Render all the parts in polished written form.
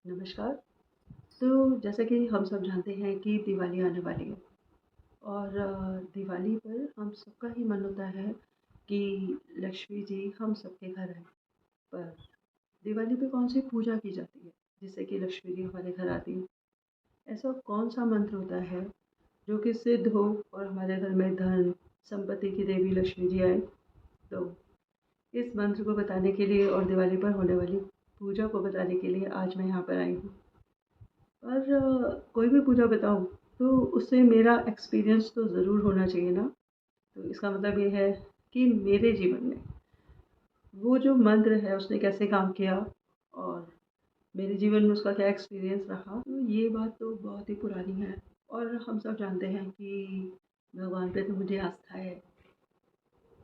नमस्कार। तो जैसा कि हम सब जानते हैं कि दिवाली आने वाली है और दिवाली पर हम सबका ही मन होता है कि लक्ष्मी जी हम सबके घर आएँ। पर दिवाली पे कौन-सी पूजा की जाती है जिससे कि लक्ष्मी जी हमारे घर आती हैं? ऐसा कौन-सा मंत्र होता है जो कि सिद्ध हो और हमारे घर में धन, संपत्ति की देवी लक्ष्मी जी आएँ? तो इस मंत्र को बताने के लिए और दिवाली पर होने वाली पूजा को बताने के लिए आज मैं यहाँ पर आई हूँ। और कोई भी पूजा बताऊँ तो उससे मेरा एक्सपीरियंस तो ज़रूर होना चाहिए ना। तो इसका मतलब ये है कि मेरे जीवन में वो जो मंत्र है उसने कैसे काम किया और मेरे जीवन में उसका क्या एक्सपीरियंस रहा। तो ये बात तो बहुत ही पुरानी है और हम सब जानते हैं कि भगवान पे तो मुझे आस्था है।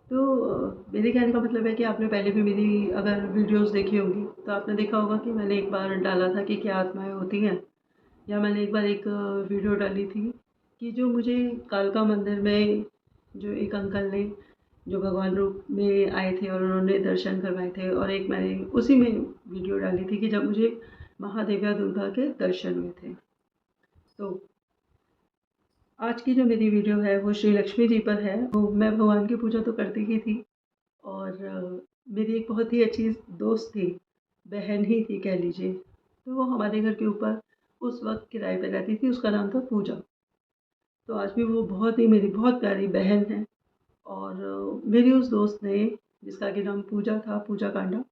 तो मेरे कहने का मतलब है कि आपने पहले भी मेरी अगर वीडियोस देखी होंगी तो आपने देखा होगा कि मैंने एक बार डाला था कि क्या आत्माएँ होती हैं? या मैंने एक बार एक वीडियो डाली थी कि जो मुझे कालका मंदिर में जो एक अंकल ने जो भगवान रूप में आए थे और उन्होंने दर्शन करवाए थे और एक मैंने उसी में वीडियो डाली थी कि जब मुझे महादेव्या दुर्गा के दर्शन हुए थे। तो आज की जो मेरी वीडियो है वो श्री लक्ष्मी जी पर है। वो मैं भगवान की पूजा तो करती ही थी और मेरी एक बहुत ही अच्छी दोस्त थी, बहन ही थी कह लीजिए। तो वो हमारे घर के ऊपर उस वक़्त किराए पे रहती थी, उसका नाम था पूजा। तो आज भी वो बहुत ही मेरी बहुत प्यारी बहन है और मेरी उस दोस्त ने जिसका कि नाम पूजा था, पूजा कांडा,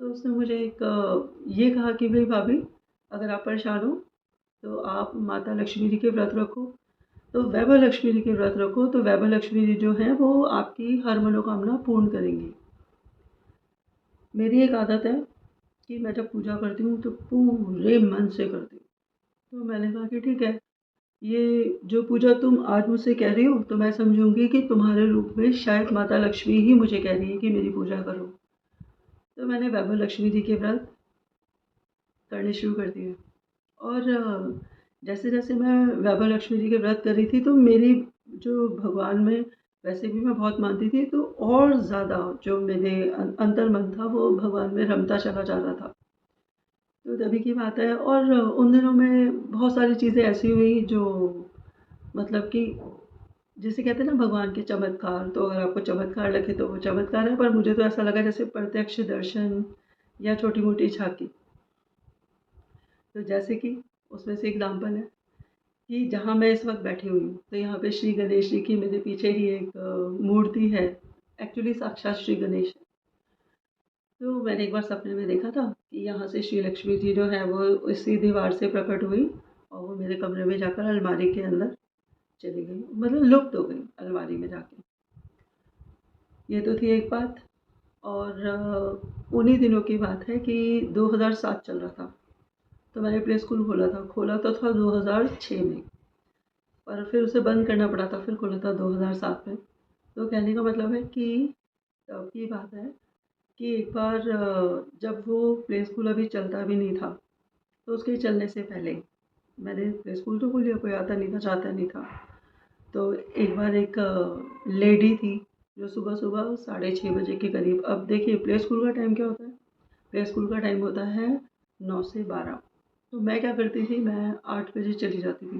तो उसने मुझे एक ये कहा कि भई भाभी अगर आप परेशान हो तो आप माता लक्ष्मी जी के व्रत रखो, तो वैभव लक्ष्मी जी के व्रत रखो, तो वैभव लक्ष्मी जी जो हैं वो आपकी हर मनोकामना पूर्ण करेंगी। मेरी एक आदत है कि मैं जब पूजा करती हूँ तो पूरे मन से करती हूँ। तो मैंने कहा कि ठीक है, ये जो पूजा तुम आज मुझसे कह रही हो तो मैं समझूँगी कि तुम्हारे रूप में शायद माता लक्ष्मी ही मुझे कह रही है कि मेरी पूजा करो। तो मैंने वैभव लक्ष्मी जी के व्रत करने शुरू कर दिए और जैसे-जैसे मैं वैभव लक्ष्मी जी के व्रत कर रही थी तो मेरी जो भगवान में वैसे भी मैं बहुत मानती थी तो और ज़्यादा जो मेरे अंतर्मन था वो भगवान में रमता चला जा रहा था। तो तभी की बात है और उन दिनों में बहुत सारी चीज़ें ऐसी हुई जो मतलब कि जिसे कहते हैं ना भगवान के चमत्कार, तो अगर आपको चमत्कार लगे तो वो चमत्कार है, पर मुझे तो ऐसा लगा जैसे प्रत्यक्ष दर्शन या छोटी-मोटी झाँकी। तो जैसे कि उसमें से एग्ज़ाम्पल है कि जहाँ मैं इस वक़्त बैठी हुई हूँ, तो यहाँ पे श्री गणेश जी की मेरे पीछे ही एक मूर्ति है। एक्चुअली साक्षात श्री गणेश है। तो मैंने एक बार सपने में देखा था कि यहाँ से श्री लक्ष्मी जी जो है वो इसी दीवार से प्रकट हुई और वो मेरे कमरे में जाकर अलमारी के अंदर चली गई, मतलब लुप्त हो गई अलमारी में जाके। ये तो थी एक बात और उन्हीं दिनों की बात है कि 2007 चल रहा था, तो मैंने प्ले स्कूल खोला तो था 2006 में, पर फिर उसे बंद करना पड़ा था, फिर खोला था 2007 में। तो कहने का मतलब है कि तब की बात है कि एक बार जब वो प्ले स्कूल अभी चलता भी नहीं था, तो उसके चलने से पहले मैंने प्ले स्कूल तो खोल लिया, कोई आता नहीं था, जाता नहीं था। तो एक बार एक लेडी थी जो सुबह-सुबह 6:30 बजे के करीब, अब देखिए प्ले स्कूल का टाइम क्या होता है? प्ले स्कूल का टाइम होता है 9 से 12। तो मैं क्या करती थी, मैं 8 बजे चली जाती थी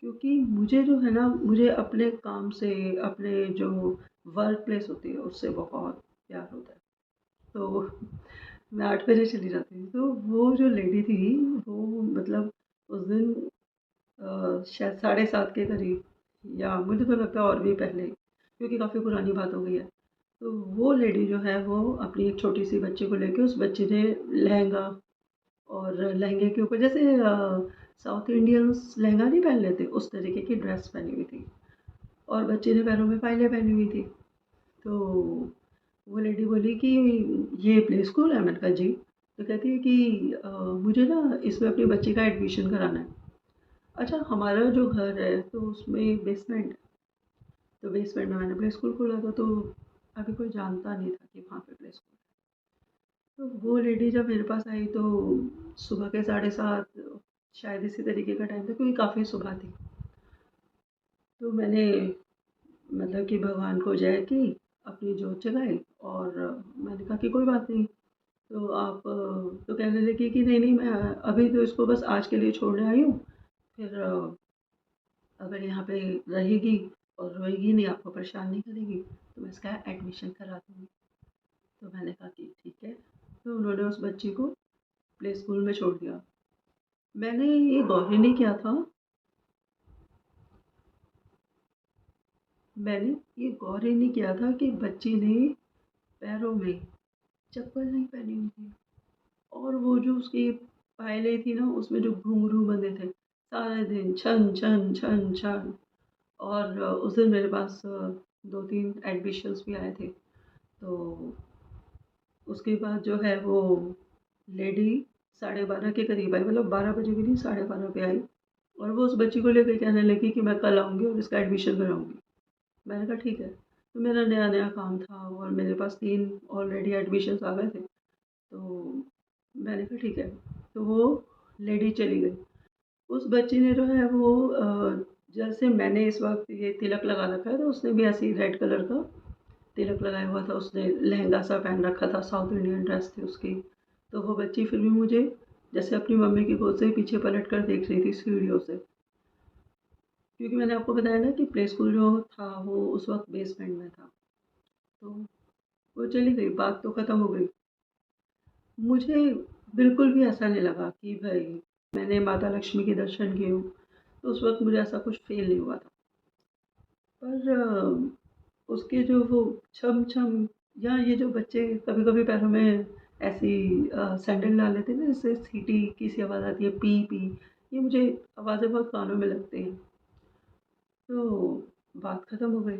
क्योंकि मुझे जो है ना, मुझे अपने काम से, अपने जो वर्क प्लेस होती है उससे बहुत प्यार होता है। तो मैं 8 बजे चली जाती थी। तो वो जो लेडी थी वो मतलब उस दिन शायद 7:30 के करीब या मुझे तो लगता है और भी पहले, क्योंकि काफ़ी पुरानी बात हो गई है। तो वो लेडी जो है वो अपनी एक छोटी-सी बच्ची को लेके, उस बच्चे ने लहंगा और लहंगे के ऊपर जैसे साउथ इंडियंस लहंगा नहीं पहन लेते, उस तरीके की ड्रेस पहनी हुई थी और बच्चे ने पैरों में पायलें पहनी हुई थी। तो वो लेडी बोली कि ये प्ले स्कूल है? मैंने कहा जी। तो कहती है कि मुझे ना इसमें अपनी बच्ची का एडमिशन कराना है। अच्छा, हमारा जो घर है तो उसमें बेसमेंट है, तो बेसमेंट में मैंने प्ले स्कूल खोला था, तो अभी कोई जानता नहीं था कि वहाँ पे प्ले स्कूल है। तो वो लेडी जब मेरे पास आई तो सुबह के 7:30 शायद इसी तरीके का टाइम था क्योंकि काफ़ी सुबह थी। तो मैंने मतलब कि भगवान को जय की, अपनी जोत जगाई और मैंने कहा कि कोई बात नहीं, तो तो कहने लगी कि नहीं, नहीं, मैं अभी तो इसको बस आज के लिए छोड़ने आई हूँ, फिर अगर यहाँ पे रहेगी और रोएगी नहीं, आपको परेशान नहीं करेगी, तो मैं इसका एडमिशन करा दूँगी। तो मैंने कहा कि ठीक है। तो उन्होंने उस बच्ची को प्ले स्कूल में छोड़ दिया। मैंने ये गौर ही नहीं किया था मैंने ये गौर ही नहीं किया था कि बच्ची ने पैरों में चप्पल नहीं पहनी हुई थी, और वो जो उसकी पायलें थी ना, उसमें जो घुंघरू बंधे थे, सारे दिन छन छन छन छन। और उस दिन मेरे पास 2-3 एडमिशन्स भी आए थे। तो उसके बाद जो है वो लेडी 12:30 के करीब आई, मतलब 12 बजे भी नहीं, 12:30 पे आई, और वो उस बच्ची को लेकर कहने लगी कि मैं कल आऊँगी और इसका एडमिशन कराऊँगी। मैंने कहा ठीक है। तो मेरा नया-नया काम था और मेरे पास 3 ऑलरेडी एडमिशन्स आ गए थे। तो मैंने कहा ठीक है। तो वो लेडी चली गई। उस बच्ची ने जो है वो जैसे मैंने इस वक़्त ये तिलक लगा रखा है, तो उसने भी ऐसे ही रेड कलर का तिलक लगाया हुआ था। उसने लहंगा-सा पहन रखा था, साउथ इंडियन ड्रेस थी उसकी। तो वो बच्ची फिर भी मुझे जैसे अपनी मम्मी की गोद से पीछे पलट कर देख रही थी सीढ़ियों से। क्योंकि मैंने आपको बताया ना कि प्ले स्कूल जो था वो उस वक़्त बेसमेंट में था। तो वो चली गई, बात तो ख़त्म हो गई। मुझे बिल्कुल भी ऐसा नहीं लगा कि भई मैंने माता लक्ष्मी के दर्शन किए हों, तो उस वक़्त मुझे ऐसा कुछ फ़ील नहीं हुआ था। पर उसके जो वो छम-छम, या ये जो बच्चे कभी-कभी पैरों में ऐसी सैंडल डाल लेते हैं ना, जिससे सीटी की सी आवाज़ आती है, पी पी, ये मुझे आवाज़ें बहुत कानों में लगती हैं। तो बात ख़त्म हो गई।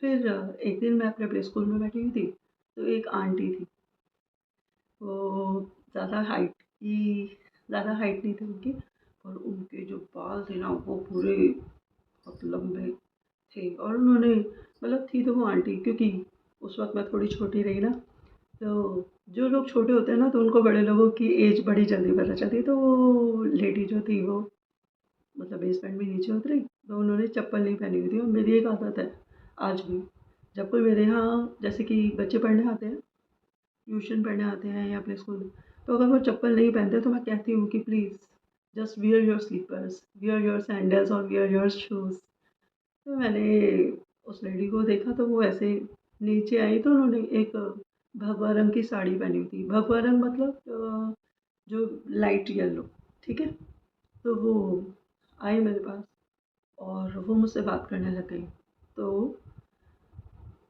फिर एक दिन मैं अपने प्ले स्कूल में बैठी हुई थी, तो एक आंटी थी। वो ज़्यादा हाइट की ज़्यादा हाइट नहीं थी उनकी, और उनके जो बाल थे ना, वो पूरे बहुत लंबे थे, और उन्होंने मतलब थी तो वो आंटी, क्योंकि उस वक़्त मैं थोड़ी छोटी रही ना, तो जो लोग छोटे होते हैं ना, तो उनको बड़े लोगों की एज बड़ी जल्दी पता चलती है। तो वो लेडी जो थी वो मतलब बेसमेंट में नीचे उतरी, तो उन्होंने चप्पल नहीं पहनी हुई थी, और मेरी एक आदत है आज भी, जब कोई मेरे यहाँ जैसे कि बच्चे पढ़ने आते हैं, ट्यूशन पढ़ने आते हैं या अपने स्कूल में, तो अगर वो चप्पल नहीं पहनते तो मैं कहती हूँ कि please just wear your slippers, wear your sandals और वियर योर शूज़। तो मैंने उस लेडी को देखा, तो वो ऐसे नीचे आई, तो उन्होंने एक भगवा रंग की साड़ी पहनी हुई थी। भगवा रंग मतलब जो लाइट येलो, ठीक है? तो वो आई मेरे पास और वो मुझसे बात करने लग गई। तो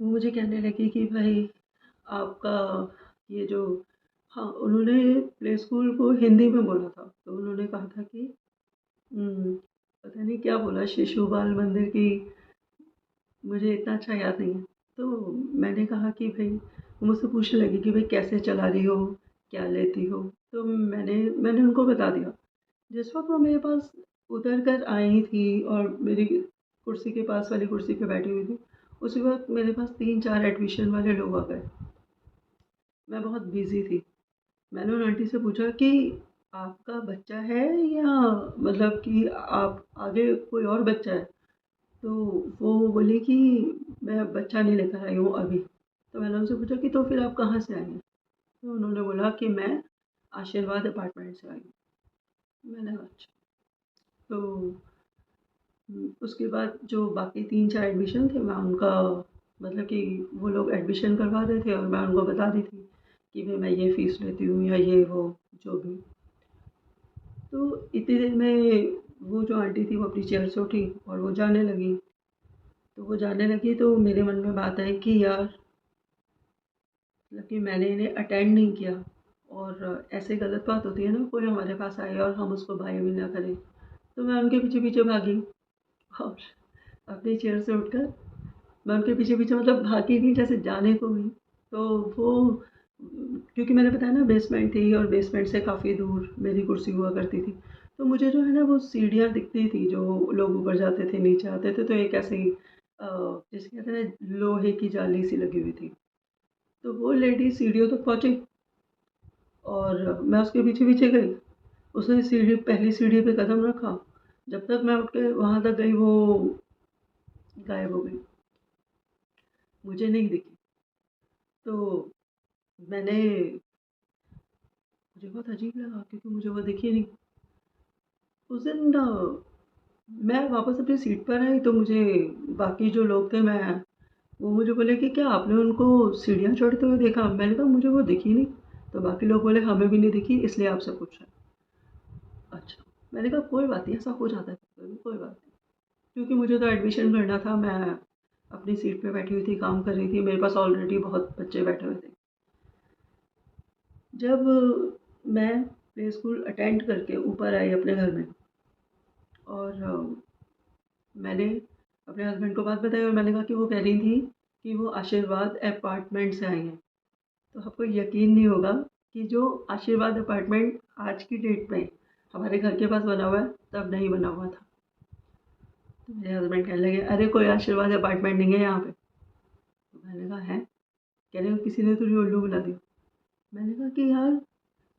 वो मुझे कहने लगी कि भाई आपका ये जो, हाँ, उन्होंने प्ले स्कूल को हिंदी में बोला था। तो उन्होंने कहा था कि उम, पता नहीं क्या बोला, शिशु बाल मंदिर की, मुझे इतना अच्छा याद नहीं है। तो मैंने कहा कि भई, वो मुझसे पूछने लगी कि भई कैसे चला रही हो? क्या लेती हो? तो मैंने उनको बता दिया। जिस वक़्त वो मेरे पास उतर कर आई थी और मेरी कुर्सी के पास वाली कुर्सी पे बैठी हुई थी, उसी वक़्त मेरे पास 3-4 एडमिशन वाले लोग आ गए। मैं बहुत बिज़ी थी। मैंने उन आंटी से पूछा कि आपका बच्चा है, या मतलब कि आप आगे कोई और बच्चा है? तो वो बोली कि मैं बच्चा नहीं लेकर आई हूँ अभी। तो मैंने उनसे पूछा कि तो फिर आप कहाँ से आई हैं? तो उन्होंने बोला कि मैं आशीर्वाद अपार्टमेंट से आई हूँ। मैंने कहा अच्छा। तो उसके बाद जो बाकी 3-4 एडमिशन थे, मैं उनका मतलब कि वो लोग एडमिशन करवा रहे थे और मैं उनको बता रही थी कि भई मैं ये फ़ीस लेती हूँ या ये वो जो भी। तो इतनी देर में वो जो आंटी थी वो अपनी चेयर से उठी और वो जाने लगी। तो वो जाने लगी, तो मेरे मन में बात आई कि यार, मतलब कि मैंने इन्हें अटेंड नहीं किया, और ऐसे गलत बात होती है ना, कोई हमारे पास आए और हम उसको बाय भी ना करें। तो मैं उनके पीछे-पीछे भागी, और अपनी चेयर से उठकर मैं उनके पीछे-पीछे, मतलब भागी नहीं, जैसे जाने को गई। तो वो क्योंकि मैंने बताया ना बेसमेंट थी, और बेसमेंट से काफ़ी दूर मेरी कुर्सी हुआ करती थी। तो मुझे जो है ना वो सीढ़ियाँ दिखती थी, जो लोग ऊपर जाते थे, नीचे आते थे, तो एक ऐसे ही जिसे कहते हैं ना, लोहे की जाली सी लगी हुई थी। तो वो लेडी सीढ़ियों तक पहुँची और मैं उसके पीछे-पीछे गई। उसने पहली सीढ़ी पे कदम रखा, जब तक मैं उठ के वहाँ तक गई, वो गायब हो गई, मुझे नहीं दिखी। तो मैंने मुझे बहुत अजीब लगा क्योंकि मुझे वो दिखी नहीं। उस दिन मैं वापस अपनी सीट पर आई तो मुझे बाकी जो लोग थे मैं वो मुझे बोले कि क्या आपने उनको सीढ़ियाँ चढ़ते हुए देखा? मैंने कहा मुझे वो दिखी नहीं। तो बाकी लोग बोले हमें भी नहीं दिखी इसलिए आपसे पूछ रहे हैं। अच्छा, मैंने कहा कोई बात नहीं, ऐसा हो जाता है कभी-कभी, कोई बात नहीं। क्योंकि मुझे तो एडमिशन करना था, मैं अपनी सीट पे बैठी हुई थी, काम कर रही थी, मेरे पास ऑलरेडी बहुत बच्चे बैठे हुए थे। जब मैं प्ले स्कूल अटेंड करके ऊपर आई अपने घर में और मैंने अपने हस्बैंड को बात बताई और मैंने कहा कि वो कह रही थी कि वो आशीर्वाद अपार्टमेंट से आई हैं। तो आपको यकीन नहीं होगा कि जो आशीर्वाद अपार्टमेंट आज की डेट में हमारे घर के पास बना हुआ है, तब नहीं बना हुआ था। तो मेरे हस्बैंड कहने लगे, अरे कोई आशीर्वाद अपार्टमेंट नहीं है यहाँ पे। तो मैंने कहा है, कह रहे हो किसी ने तुझे उल्लू बुला दिया। मैंने कहा कि यार,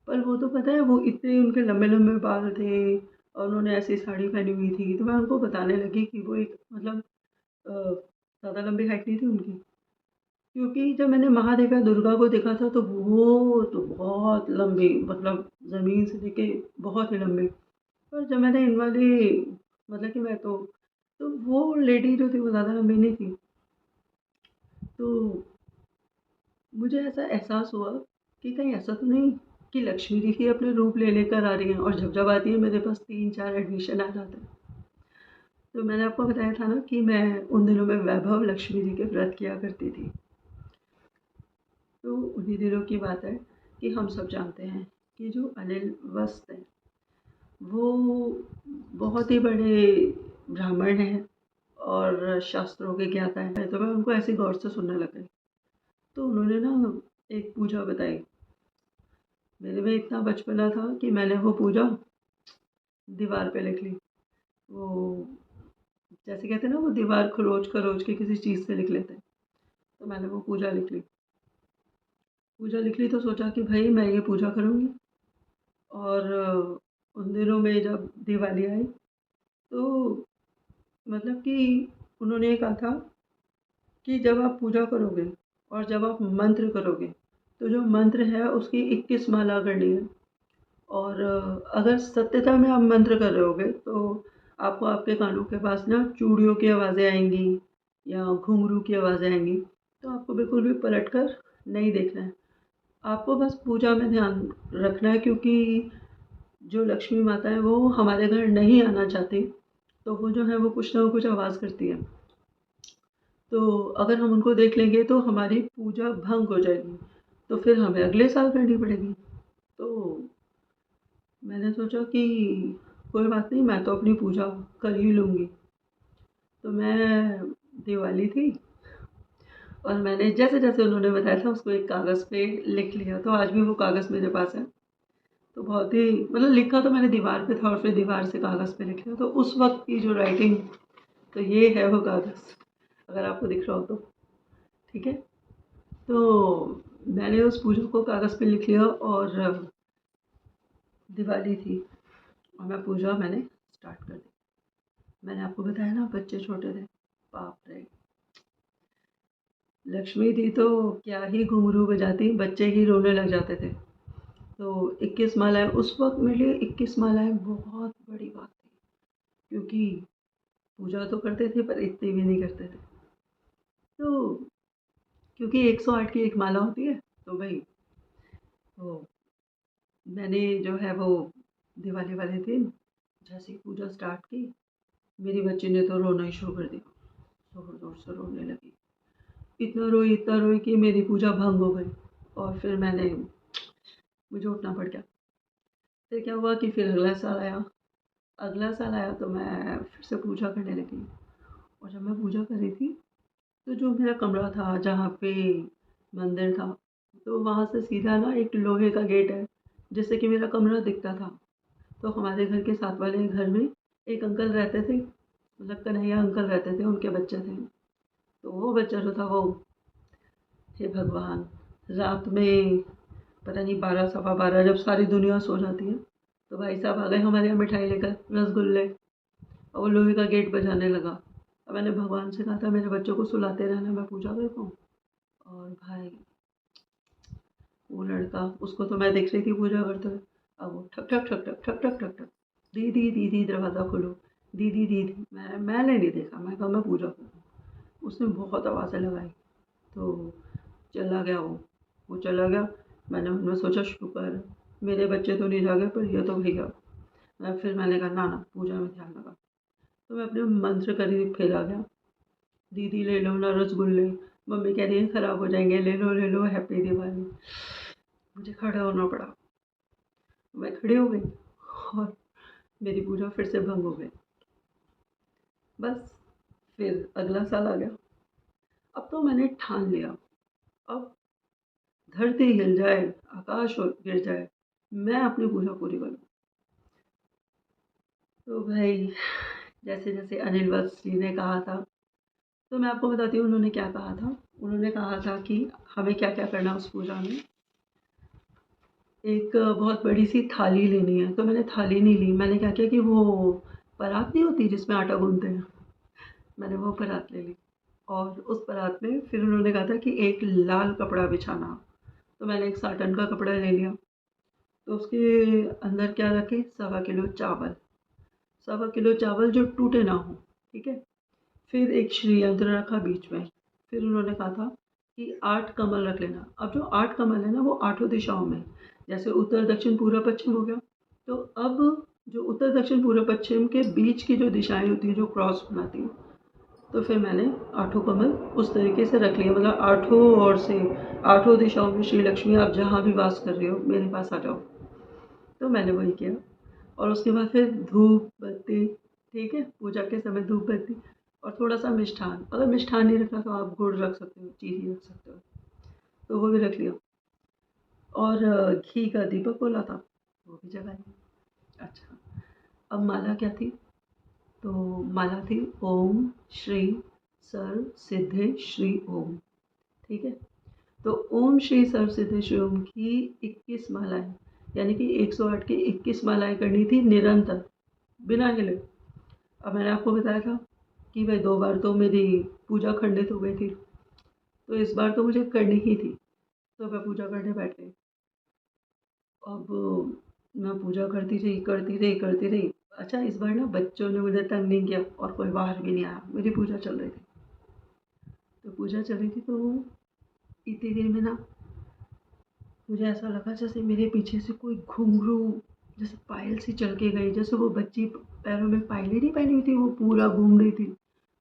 पर वो तो पता है वो इतने उनके लंबे लंबे बाल थे और उन्होंने ऐसी साड़ी पहनी हुई थी, तो मैं उनको बताने लगी कि वो एक मतलब ज़्यादा लंबी हाइट नहीं थी उनकी। क्योंकि जब मैंने महादेव या दुर्गा को देखा था तो वो तो बहुत लंबी, मतलब ज़मीन से लेके बहुत ही लंबी। पर जब मैंने इन वाली, मतलब कि मैं तो वो लेडी जो थी वो ज़्यादा लंबी नहीं थी। तो मुझे ऐसा एहसास हुआ कि कहीं ऐसा तो नहीं कि लक्ष्मी जी ही अपने रूप ले लेकर आ रही हैं और जब आती है मेरे पास 3-4 एडमिशन आ जाते हैं। तो मैंने आपको बताया था ना कि मैं उन दिनों में वैभव लक्ष्मी जी के व्रत किया करती थी। तो उन्हीं दिनों की बात है कि हम सब जानते हैं कि जो अनिल वस्त हैं, वो बहुत ही बड़े ब्राह्मण हैं और शास्त्रों के ज्ञाता हैं। तो मैं उनको ऐसे गौर से सुनने लग गई। तो उन्होंने ना एक पूजा बताई। मेरे में इतना बचपना था कि मैंने वो पूजा दीवार पे लिख ली। वो जैसे कहते हैं ना, वो दीवार खरोच खरोच के किसी चीज़ से लिख लेते हैं। तो मैंने वो पूजा लिख ली। पूजा लिख ली तो सोचा कि भाई मैं ये पूजा करूँगी। और उन दिनों में जब दिवाली आई तो मतलब कि उन्होंने ये कहा था कि जब आप पूजा करोगे और जब आप मंत्र करोगे तो जो मंत्र है उसकी 21 माला करनी है। और अगर सत्यता में आप मंत्र कर रहे होगे तो आपको आपके कानों के पास ना चूड़ियों की आवाज़ें आएंगी या घुंघरू की आवाज़ें आएंगी। तो आपको बिल्कुल भी पलट कर नहीं देखना है, आपको बस पूजा में ध्यान रखना है। क्योंकि जो लक्ष्मी माता है वो हमारे घर नहीं आना चाहती, तो वो जो है वो कुछ ना कुछ आवाज़ करती है। तो अगर हम उनको देख लेंगे तो हमारी पूजा भंग हो जाएगी, तो फिर हमें अगले साल करनी पड़ेगी। तो मैंने सोचा कि कोई बात नहीं, मैं तो अपनी पूजा कर ही लूँगी। तो मैं दिवाली थी और मैंने जैसे-जैसे उन्होंने बताया था उसको एक कागज़ पे लिख लिया, तो आज भी वो कागज़ मेरे पास है। तो बहुत ही मतलब लिखा तो मैंने दीवार पे था और फिर दीवार से कागज़ पे लिख लिया, तो उस वक़्त की जो राइटिंग, तो ये है वो कागज़, अगर आपको दिख रहा हो तो, ठीक है? तो मैंने उस पूजा को कागज़ पे लिख लिया और दिवाली थी और मैंने स्टार्ट कर दी। मैंने आपको बताया ना बच्चे छोटे थे, बाप रे! लक्ष्मी थी तो क्या ही घुंघरू बजाती, बच्चे ही रोने लग जाते थे। तो 21 मालाएँ उस वक़्त मेरे लिए 21 मालाएँ बहुत बड़ी बात थी, क्योंकि पूजा तो करते थे पर इतनी भी नहीं करते थे। तो क्योंकि 108 की एक माला होती है, तो भई तो मैंने जो है वो दिवाली वाले दिन जैसे ही पूजा स्टार्ट की, मेरी बच्ची ने तो रोना ही शुरू कर दिया। ज़ोर-ज़ोर से रोने लगी। इतना रोई कि मेरी पूजा भंग हो गई और फिर मुझे उठना पड़ गया। फिर क्या हुआ कि फिर अगला साल आया तो मैं फिर से पूजा करने लगी। और जब मैं पूजा कर रही थी, तो जो मेरा कमरा था जहाँ पे मंदिर था, तो वहाँ से सीधा ना एक लोहे का गेट है, जिससे कि मेरा कमरा दिखता था। तो हमारे घर के साथ वाले घर में एक अंकल रहते थे, मतलब कन्हैया अंकल रहते थे, उनके बच्चे थे। तो वो बच्चा जो था वो, हे भगवान! रात में पता नहीं 12 सवा 12 जब सारी दुनिया सो जाती है, तो भाई साहब आ गए हमारे यहाँ मिठाई लेकर, रसगुल्ले, और वो लोहे का गेट बजाने लगा। अब मैंने भगवान से कहा था मेरे बच्चों को सुलाते रहना, मैं पूजा कर पाऊँ। और भाई वो लड़का, उसको तो मैं देख रही थी पूजा करते हुए। अब वो ठक ठक ठक ठक ठक ठक ठक ठक, दीदी दीदी दरवाज़ा खोलो, दीदी दीदी। मैंने नहीं देखा, मैं कहा मैं पूजा करूँ। उसने बहुत आवाज़ें लगाई, तो चला गया वो चला गया। मैंने मन में सोचा शुक्र है मेरे बच्चे तो नहीं जागे, पर ये तो भैया। फिर मैंने कहा ना ना, पूजा में ध्यान लगा। तो मैं अपने मंत्र करीब फैला गया, दीदी ले लो ना रसगुल्ले, मम्मी कह रही है खराब हो जाएंगे, ले लो, हैप्पी दिवाली। मुझे खड़ा होना पड़ा, मैं खड़ी हो गई और मेरी पूजा फिर से भंग हो गई। बस फिर अगला साल आ गया। अब तो मैंने ठान लिया, अब धरती हिल जाए, आकाश और गिर जाए, मैं अपनी पूजा पूरी करूँ। तो भाई, जैसे जैसे अनिल वत्स जी ने कहा था, तो मैं आपको बताती हूँ उन्होंने क्या कहा था। उन्होंने कहा था कि हमें क्या क्या करना है उस पूजा में। एक बहुत बड़ी सी थाली लेनी है, तो मैंने थाली नहीं ली। मैंने क्या किया कि वो परात नहीं होती जिसमें आटा गूंथते हैं, मैंने वो परात ले ली। और उस परात में फिर उन्होंने कहा था कि एक लाल कपड़ा बिछाना, तो मैंने एक साटन का कपड़ा ले लिया। तो उसके अंदर क्या रखे, 1.25 किलो चावल, 1.25 किलो चावल जो टूटे ना हो, ठीक है। फिर एक श्री यंत्र रखा बीच में। फिर उन्होंने कहा था कि 8 कमल रख लेना। अब जो 8 कमल है ना, वो आठों दिशाओं में, जैसे उत्तर दक्षिण पूर्व पश्चिम हो गया। तो अब जो उत्तर दक्षिण पूर्व पश्चिम के बीच की जो दिशाएं होती हैं, जो क्रॉस बनाती हैं, तो फिर मैंने आठों कमल उस तरीके से रख लिया, मतलब आठों ओर से, आठों दिशाओं में श्री लक्ष्मी आप जहाँ भी वास कर रहे हो मेरे पास आ जाओ। तो मैंने वही किया। और उसके बाद फिर धूप बत्ती, ठीक है, पूजा के समय धूप बत्ती और थोड़ा सा मिष्ठान। अगर मिष्ठान नहीं रखना तो आप गुड़ रख सकते हो, चीनी रख सकते हो, तो वो भी रख लिया। और घी का दीपक बोला था, वो भी जला लिया। अच्छा, अब माला क्या थी, तो माला थी ओम श्री सर्व सिद्धे श्री ओम, ठीक है। तो ओम श्री सर्व सिद्धे श्री ओम की 21 मालाएं, यानी कि 108 की 21 मालाएं करनी थी निरंतर, बिना हिले। अब मैंने आपको बताया था कि भाई 2 बार तो मेरी पूजा खंडित हो गई थी, तो इस बार तो मुझे करनी ही थी। तो मैं पूजा करने बैठ गई। अब मैं पूजा करती रही करती रही करती रही। अच्छा, इस बार ना बच्चों ने मुझे तंग नहीं किया और कोई बाहर भी नहीं आया, मेरी पूजा चल रही थी। तो पूजा चल रही थी, तो इतनी देर में ना मुझे ऐसा लगा जैसे मेरे पीछे से कोई घुंघरू, जैसे पायल सी चल के गई, जैसे वो बच्ची पैरों में पायलें नहीं पहनी हुई थी, वो पूरा घूम रही थी।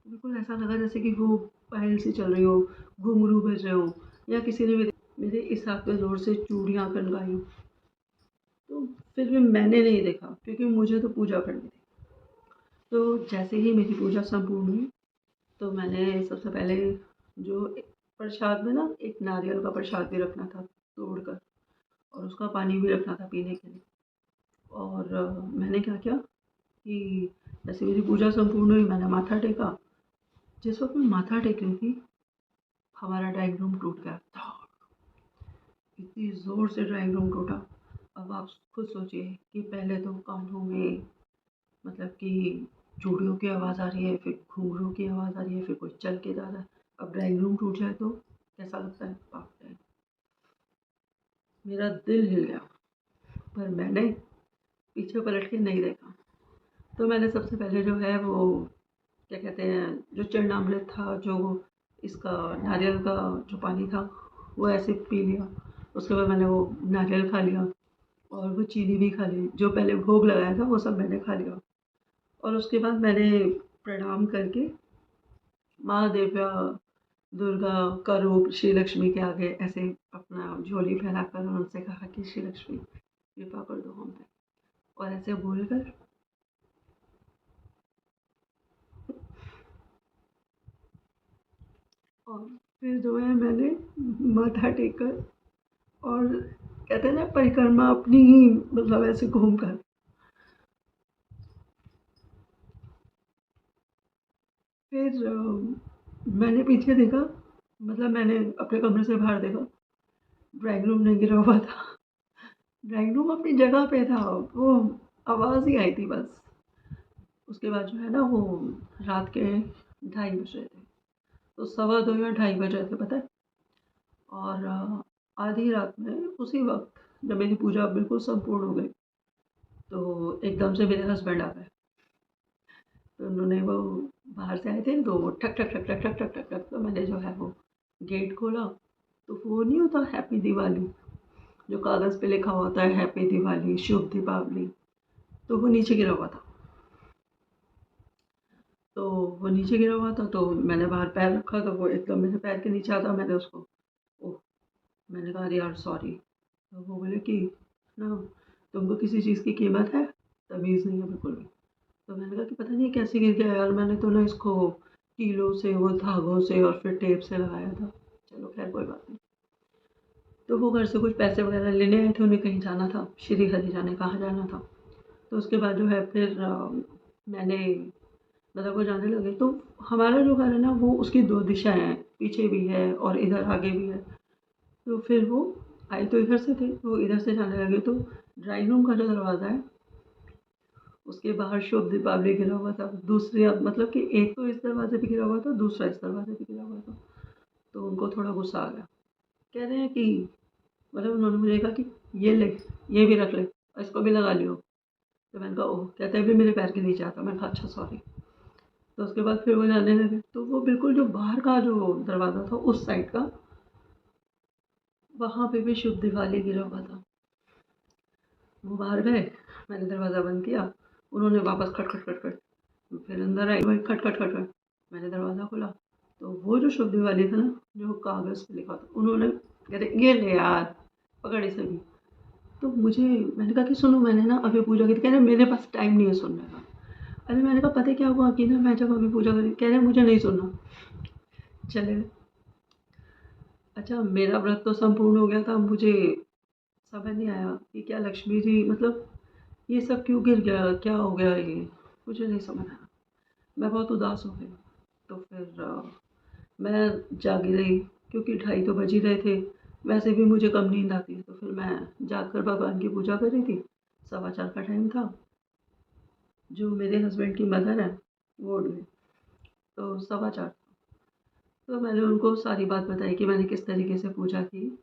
बिल्कुल ऐसा लगा जैसे कि वो पायल सी चल रही हो, घुंघरू बज रहे हो, या किसी ने मेरे इस हाथ पे ज़ोर से चूड़ियाँ खनकाई हो। तो फिर भी मैंने नहीं देखा, क्योंकि मुझे तो पूजा करनी थी। तो जैसे ही मेरी पूजा संपूर्ण हुई, तो मैंने सबसे पहले जो प्रसाद में ना एक नारियल का प्रसाद भी रखना था तोड़कर, और उसका पानी भी रखना था पीने के लिए। और मैंने क्या किया कि जैसे मेरी पूजा संपूर्ण हुई, मैंने माथा टेका। जिस वक्त मैं माथा टेक रही थी, हमारा ड्राइंग रूम टूट गया था। इतनी ज़ोर से ड्राइंग रूम टूटा। अब आप खुद सोचिए कि पहले तो कानों में, मतलब कि चूड़ियों की आवाज़ आ रही है, फिर घुंघरू की आवाज़ आ रही है, फिर कोई चल के जा रहा है। अब ड्राइंग रूम टूट जाए तो कैसा लगता है, बाप रे! मेरा दिल हिल गया। पर मैंने पीछे पलट के नहीं देखा। तो मैंने सबसे पहले जो है वो, क्या कहते हैं, जो चरणामृत था, जो इसका नारियल का जो पानी था, वो ऐसे पी लिया। उसके बाद मैंने वो नारियल खा लिया और वो चीनी भी खा ली। जो पहले भोग लगाया था वो सब मैंने खा लिया। और उसके बाद मैंने प्रणाम करके महादेव्या दुर्गा का रूप श्री लक्ष्मी के आगे ऐसे अपना झोली फैलाकर उनसे कहा कि श्री लक्ष्मी कृपा कर दो हम पे, और ऐसे बोलकर और फिर जो है मैंने माथा टेक कर, और कहते हैं ना परिक्रमा अपनी ही, मतलब ऐसे घूम कर, फिर मैंने पीछे देखा, मतलब मैंने अपने कमरे से बाहर देखा, ड्राइंग रूम नहीं गिरा हुआ था। ड्राइंग रूम अपनी जगह पे था, वो आवाज़ ही आई थी बस। उसके बाद जो है ना वो रात के 2:30 बज रहे थे, तो 2:15 या 2:30 बज रहे थे, पता है। और आधी रात में उसी वक़्त जब मेरी पूजा बिल्कुल संपूर्ण हो गई, तो एकदम से मेरे हस्बैंड आ गए। तो उन्होंने वो बाहर से आए थे, तो वो ठक, ठक, ठक, ठक, ठक, ठक, ठक, ठक, तो मैंने जो है वो गेट खोला, तो वो नहीं होता हैप्पी दिवाली, जो कागज़ पे लिखा होता है हैप्पी दिवाली, शुभ दीपावली, तो वो नीचे गिरा हुआ था। तो वो नीचे गिरा हुआ था, तो मैंने बाहर पैर रखा, तो वो एकदम मेरे पैर के नीचे आता, मैंने उसको ओह! मैंने कहा अरे यार सॉरी। तो वो बोले कि ना तुमको किसी चीज़ की कीमत है? तमीज़ नहीं है बिल्कुल भी। तो मैंने कहा कि पता नहीं कैसे गिर गया यार, मैंने तो ना इसको कीलों से, वो धागों से और फिर टेप से लगाया था। चलो खैर कोई बात नहीं। तो वो घर से कुछ पैसे वगैरह लेने आए थे, उन्हें कहीं जाना था, श्री हरि जाने कहाँ जाना था। तो उसके बाद जो है फिर मैंने मतलब वो जाने लगे, तो हमारा जो घर है ना वो उसकी 2 दिशाएँ हैं, पीछे भी है और इधर आगे भी है। तो फिर वो आए तो इधर से थे, तो इधर से जाने लगे, तो ड्राइंग रूम का जो दरवाज़ा है, उसके बाहर शुभ दीपावली गिरा हुआ था। दूसरे मतलब कि एक तो इस दरवाज़े पे गिरा हुआ था, दूसरा इस दरवाज़े पे गिरा हुआ था। तो उनको थोड़ा गुस्सा आ गया। कह रहे हैं कि मतलब उन्होंने मुझे कहा कि ये ले, ये भी रख ले और इसको भी लगा लियो। तो मैंने कहा ओह! कहते हैं अभी मेरे पैर के नीचे आता। मैंने कहा अच्छा सॉरी। तो उसके बाद फिर वो जाने लगे। तो वो बिल्कुल जो बाहर का जो दरवाज़ा था उस साइड का, वहाँ पे भी शुभ दिवाली गिरा हुआ था। वो बाहर गए, मैंने दरवाज़ा बंद किया, उन्होंने वापस खट, खट, खट, खट, फिर अंदर आई, वही खट, खट, खट, खट, मैंने दरवाज़ा खोला, तो वो जो शुभ दिवाली था ना, जो कागज़ पे लिखा था, उन्होंने कह रहे ये ले यार, पकड़ इसे भी। तो मुझे मैंने कहा कि सुनो मैंने ना अभी पूजा की थी, कह रहे मेरे पास टाइम नहीं है सुनने का। अरे मैंने कहा पता है क्या हुआ कि ना मैं जब अभी पूजा करी, कह रहे मुझे नहीं सुनना। चले गए। अच्छा मेरा व्रत तो संपूर्ण हो गया था, मुझे समझ नहीं आया कि क्या लक्ष्मी जी मतलब ये सब क्यों गिर गया, क्या हो गया ये, मुझे नहीं समझ आया। मैं बहुत उदास हो गई। तो फिर मैं जागी रही, क्योंकि 2:30 तो बज ही रहे थे। वैसे भी मुझे कम नींद आती है, तो फिर मैं जाग कर भगवान की पूजा कर रही थी। 4:15 का टाइम था। जो मेरे हस्बैंड की मदर है, वो उठ गई, तो 4:15। तो मैंने उनको सारी बात बताई कि मैंने किस तरीके से पूजा की,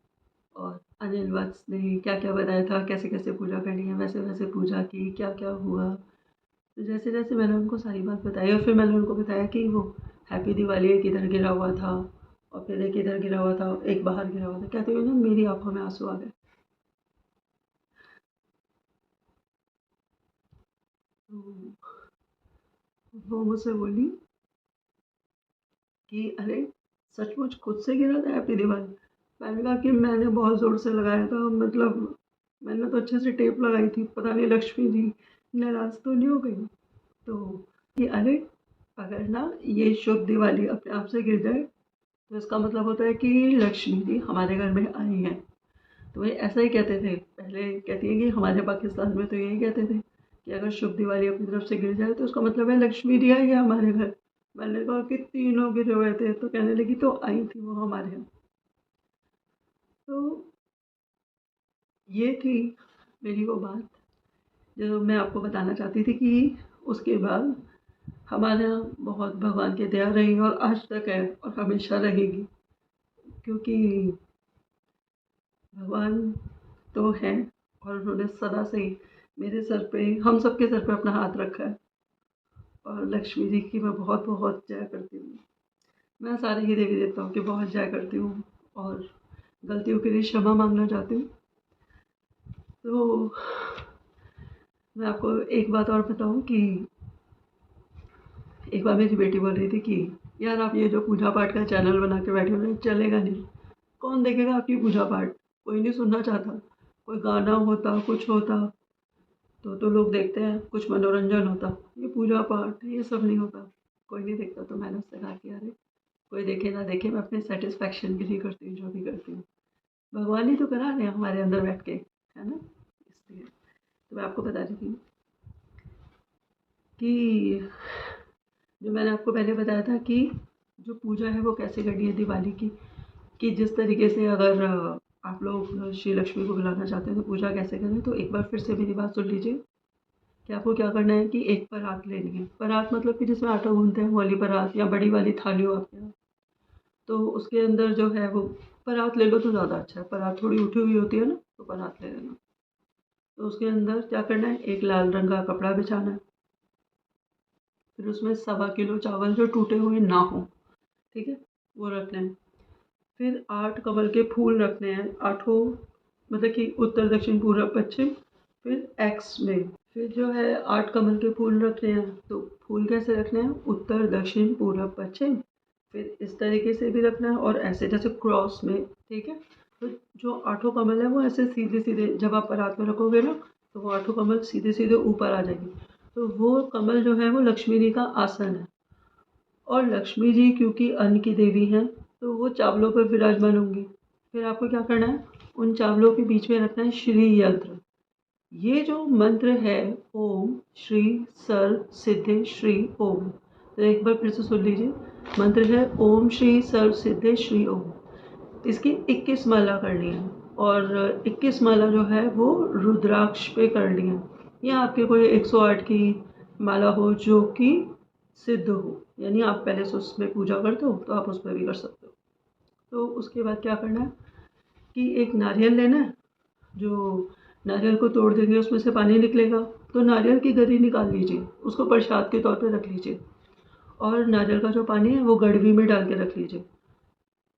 और अनिल वत्स ने क्या-क्या बताया था, कैसे-कैसे पूजा करनी है, वैसे-वैसे पूजा की, क्या-क्या हुआ। तो जैसे-जैसे मैंने उनको सारी बात बताई, और फिर मैंने उनको बताया कि वो हैप्पी दिवाली एक इधर गिरा हुआ था, और फिर एक इधर गिरा हुआ था, एक बाहर गिरा हुआ था। कहते हुए ना मेरी आँखों में आँसू आ गए। तो वो मुझसे बोली कि अरे! सचमुच खुद से गिरा था हैप्पी दिवाली? मैंने कहा कि मैंने बहुत ज़ोर से लगाया था, मतलब मैंने तो अच्छे से टेप लगाई थी, पता नहीं लक्ष्मी जी नाराज़ तो नहीं हो गई? तो कि अरे! अगर ना ये शुभ दिवाली अपने आप से गिर जाए, तो इसका मतलब होता है कि लक्ष्मी जी हमारे घर में आई हैं। तो ये ऐसा ही कहते थे। पहले कहती हैं कि हमारे पाकिस्तान में तो यही कहते थे कि अगर शुभ दिवाली अपनी तरफ से गिर जाए तो उसका मतलब है लक्ष्मी जी आई है हमारे घर। मैंने कहा कि तीनों गिरे हुए थे, तो कहने लगी तो आई थी वो हमारे यहाँ। तो ये थी मेरी वो बात जो मैं आपको बताना चाहती थी कि उसके बाद हमारे यहाँ बहुत भगवान की दया रही और आज तक है और हमेशा रहेगी, क्योंकि भगवान तो हैं और उन्होंने सदा से ही मेरे सर पे, हम सबके सर पे अपना हाथ रखा है, और लक्ष्मी जी की मैं बहुत बहुत जय करती हूँ। मैं सारे ही देवी देवताओं की बहुत जय करती हूँ, और गलतियों के लिए क्षमा मांगना चाहती हूँ। तो मैं आपको एक बात और बताऊँ कि एक बार मेरी बेटी बोल रही थी कि यार आप ये जो पूजा पाठ का चैनल बना के बैठे हो ना, चलेगा नहीं। कौन देखेगा आपकी पूजा पाठ? कोई नहीं सुनना चाहता। कोई गाना होता, कुछ होता, तो लोग देखते हैं, कुछ मनोरंजन होता। ये पूजा पाठ ये सब नहीं होता, कोई नहीं देखता। तो मैंने उससे कहा कि अरे कोई देखे ना देखे, मैं अपने सेटिस्फेक्शन के लिए करती हूँ जो भी करती हूँ। भगवान ही तो करा रहे हैं हमारे अंदर बैठ के, है ना? इसलिए तो मैं आपको बता रही थी कि जो मैंने आपको पहले बताया था कि जो पूजा है वो कैसे करनी है दिवाली की, कि जिस तरीके से अगर आप लोग श्री लक्ष्मी को बुलाना चाहते हैं तो पूजा कैसे करें। तो एक बार फिर से मेरी बात सुन लीजिए कि आपको क्या करना है कि एक परात लेनी है। परात मतलब कि जिसमें आटा गूँथते हैं वो वाली परात, या बड़ी वाली थाली हो आपके यहाँ। तो उसके अंदर जो है वो परात ले लो तो ज़्यादा अच्छा है, परात थोड़ी उठी हुई होती है ना, तो परात ले लेना। तो उसके अंदर क्या करना है, एक लाल रंग का कपड़ा बिछाना है, फिर उसमें 1.25 किलो चावल जो टूटे हुए ना हो, ठीक है, वो रखना है। फिर 8 कमल के फूल रखने हैं, आठों, मतलब कि उत्तर दक्षिण पूर्व पश्चिम, फिर एक्स में। फिर जो है 8 कमल के फूल रखने हैं, तो फूल कैसे रखने हैं, उत्तर दक्षिण पूर्व पश्चिम, फिर इस तरीके से भी रखना है और ऐसे जैसे क्रॉस में, ठीक है। तो जो आठों कमल है वो ऐसे सीधे सीधे जब आप परात में रखोगे ना, तो वो आठों कमल सीधे सीधे ऊपर आ जाएंगे। तो वो कमल जो है वो लक्ष्मी जी का आसन है, और लक्ष्मी जी क्योंकि अन्न की देवी हैं, तो वो चावलों पर विराजमान होंगी। फिर आपको क्या करना है, उन चावलों के बीच में रखना है श्री यंत्र। ये जो मंत्र है, ओम श्री सर्व सिद्धे श्री ओम, तो एक बार फिर से सुन लीजिए। मंत्र है ओम श्री सर्व सिद्धे श्री ओम। इसकी 21 माला करनी है, और 21 माला जो है वो रुद्राक्ष पे करनी है, या आपके कोई 108 की माला हो जो कि सिद्ध हो, यानी आप पहले से उसमें पूजा करते हो तो आप उसमें भी कर सकते हो। तो उसके बाद क्या करना है कि एक नारियल लेना है, जो नारियल को तोड़ देंगे उसमें से पानी निकलेगा, तो नारियल की गरी निकाल लीजिए, उसको प्रसाद के तौर पे रख लीजिए, और नारियल का जो पानी है वो गड़वी में डाल के रख लीजिए,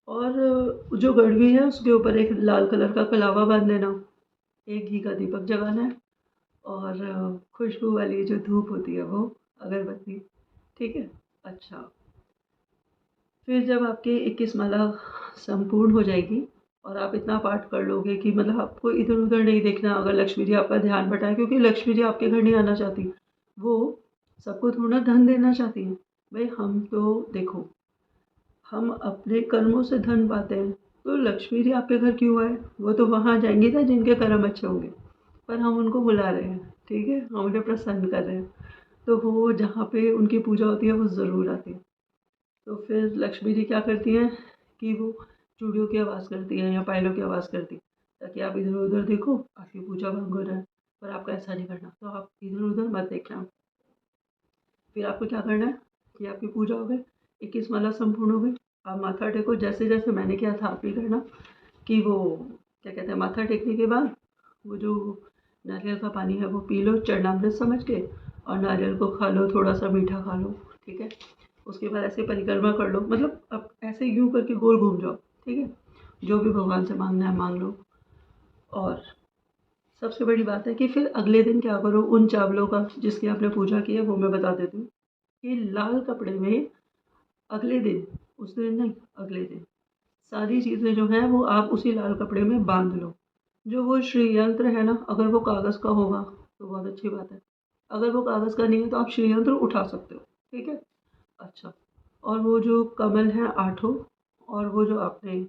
और जो गड़वी है उसके ऊपर एक लाल कलर का कलावा बांध देना, एक घी का दीपक जगाना है, और खुशबू वाली जो धूप होती है वो अगरबत्ती, ठीक है। अच्छा, फिर जब आपकी 21 माला संपूर्ण हो जाएगी और आप इतना पाठ कर लोगे कि मतलब आपको इधर उधर नहीं देखना, अगर लक्ष्मी जी आपका ध्यान बटाए, क्योंकि लक्ष्मी जी आपके घर नहीं आना चाहती, वो सबको थोड़ा धन देना चाहती हैं। भाई हम तो देखो, हम अपने कर्मों से धन पाते हैं, तो लक्ष्मी जी आपके घर क्यों आए, वो तो वहाँ जाएंगी ना जिनके कर्म अच्छे होंगे, पर हम उनको बुला रहे हैं, ठीक है, हम उन्हें प्रसन्न कर रहे हैं, तो वो जहाँ पे उनकी पूजा होती है वो ज़रूर आती है। तो फिर लक्ष्मी जी क्या करती हैं कि वो चूड़ियों की आवाज़ करती हैं या पायलों की आवाज़ करती हैं, ताकि आप इधर उधर देखो, आपकी पूजा भंग हो जाए। पर आपको ऐसा नहीं करना, तो आप इधर उधर मत देखना। फिर आपको क्या करना है कि आपकी पूजा हो गई, 21 माला संपूर्ण हो गई, आप माथा टेको, जैसे जैसे मैंने किया था आप भी करना, कि वो क्या कहते हैं, माथा टेकने के बाद वो जो नारियल का पानी है वो पी लो चरणामृत समझ के, और नारियल को खा लो, थोड़ा सा मीठा खा लो, ठीक है। उसके बाद ऐसे परिक्रमा कर लो, मतलब अब ऐसे यूं करके गोल घूम जाओ, ठीक है, जो भी भगवान से मांगना है मांग लो। और सबसे बड़ी बात है कि फिर अगले दिन क्या करो, उन चावलों का जिसकी आपने पूजा की है वो मैं बता देती हूँ, कि लाल कपड़े में अगले दिन, उस दिन नहीं, अगले दिन सारी चीज़ें जो हैं वो आप उसी लाल कपड़े में बांध लो। जो वो श्री यंत्र है ना, अगर वो कागज़ का होगा तो बहुत अच्छी बात है, अगर वो कागज़ का नहीं है तो आप श्री यंत्र उठा सकते हो, ठीक है। अच्छा, और वो जो कमल हैं आठों, और वो जो आपने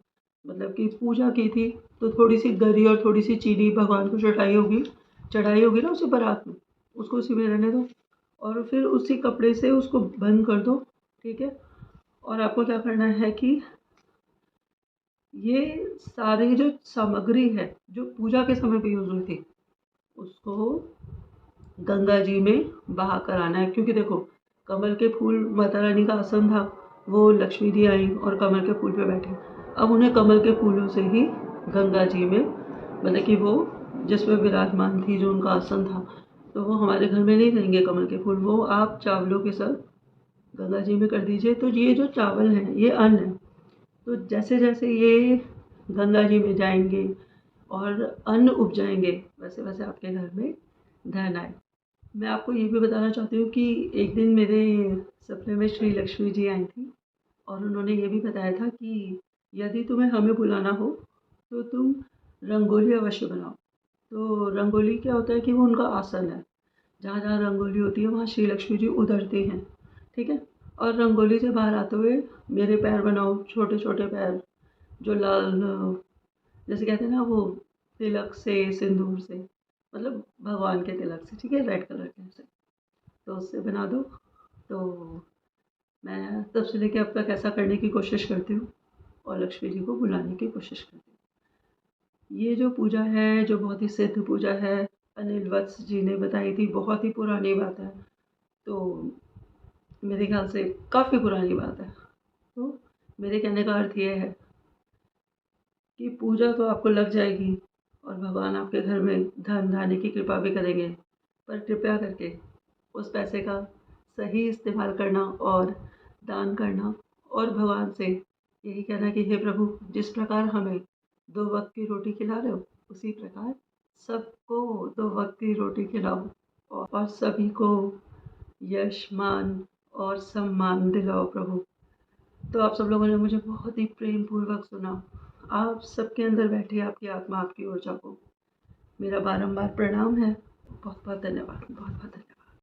मतलब कि पूजा की थी, तो थोड़ी सी गरी और थोड़ी सी चीनी भगवान को चढ़ाई होगी ना उसी परात में, उसको उसी में रहने दो, और फिर उसी कपड़े से उसको बंद कर दो, ठीक है। और आपको क्या करना है कि ये सारी जो सामग्री है जो पूजा के समय पे यूज हुई थी, उसको गंगा जी में बहा कर आना है, क्योंकि देखो कमल के फूल माता रानी का आसन था, वो लक्ष्मी जी आई और कमल के फूल पे बैठी, अब उन्हें कमल के फूलों से ही गंगा जी में, मतलब कि वो जिसमें विराजमान थी जो उनका आसन था, तो वो हमारे घर में नहीं रहेंगे कमल के फूल, वो आप चावलों के साथ गंगा जी में कर दीजिए। तो ये जो चावल हैं ये अन्न है, तो जैसे जैसे ये गंगा जी में जाएंगे और अन्न उपजाएंगे, वैसे वैसे आपके घर में धन आए। मैं आपको ये भी बताना चाहती हूँ कि एक दिन मेरे सपने में श्री लक्ष्मी जी आई थी, और उन्होंने ये भी बताया था कि यदि तुम्हें हमें बुलाना हो तो तुम रंगोली अवश्य बनाओ। तो रंगोली क्या होता है कि वो उनका आसन है, जहाँ जहाँ रंगोली होती है वहाँ श्री लक्ष्मी जी उतरती हैं, ठीक है। और रंगोली से बाहर आते हुए मेरे पैर बनाओ, छोटे छोटे पैर, जो लाल, जैसे कहते हैं ना वो तिलक से, सिंदूर से, मतलब भगवान के तिलक से, ठीक है, रेड कलर के से, तो उससे बना दो। तो मैं तब से लेके अब तक ऐसा करने की कोशिश करती हूँ और लक्ष्मी जी को बुलाने की कोशिश करती हूँ। ये जो पूजा है, जो बहुत ही सिद्ध पूजा है, अनिल वत्स जी ने बताई थी, बहुत ही पुरानी बात है, तो मेरे ख्याल से काफ़ी पुरानी बात है। तो मेरे कहने का अर्थ ये है कि पूजा तो आपको लग जाएगी और भगवान आपके घर में धन धान्य की कृपा भी करेंगे, पर कृपया करके उस पैसे का सही इस्तेमाल करना और दान करना और भगवान से यही कहना कि हे प्रभु, जिस प्रकार हमें 2 वक़्त की रोटी खिला रहे हो, उसी प्रकार सबको 2 वक़्त की रोटी खिलाओ और सभी को यश, मान और सम्मान दिलाओ प्रभु। तो आप सब लोगों ने मुझे बहुत ही प्रेम पूर्वक सुना। आप सबके अंदर बैठी आपकी आत्मा, आपकी ऊर्जा को मेरा बारंबार प्रणाम है। बहुत बहुत धन्यवाद, बहुत बहुत धन्यवाद।